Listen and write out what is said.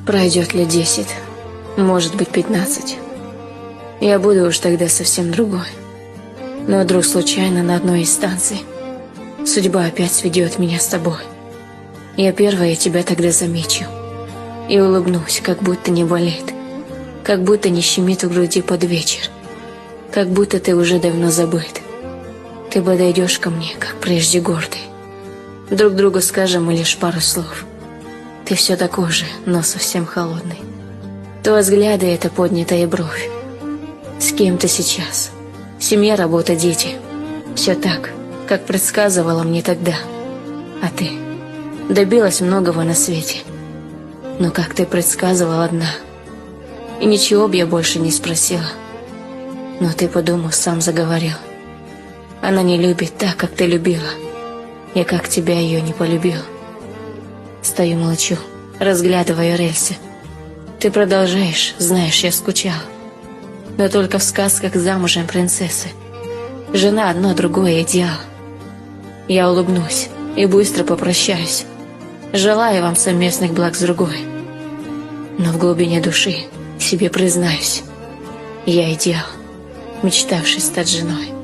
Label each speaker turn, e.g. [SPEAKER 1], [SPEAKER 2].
[SPEAKER 1] Пройдет лет 10, может быть 15. Я буду уж тогда совсем другой. Но вдруг случайно на одной из станций судьба опять сведет меня с тобой. Я первая тебя тогда замечу и улыбнусь, как будто не болит, как будто не щемит в груди под вечер, как будто ты уже давно забыт. Ты подойдешь ко мне, как прежде гордый. Друг другу скажем мы лишь пару слов. Ты все такой же, но совсем холодный. То взгляды — это поднятая бровь. С кем ты сейчас? Семья, работа, дети. Все так, как предсказывала мне тогда. А ты добилась многого на свете. Но как ты предсказывала, одна. И ничего б я больше не спросила. Но ты, подумав, сам заговорил. Она не любит так, как ты любила. Я как тебя ее не полюбил. Стою молчу, разглядывая рельсы. Ты продолжаешь, знаешь, я скучал. Но только в сказках замужем принцессы. Жена одно, другое идеал. Я улыбнусь и быстро попрощаюсь. Желаю вам совместных благ с другой. Но в глубине души себе признаюсь, я идеал, мечтавший стать женой.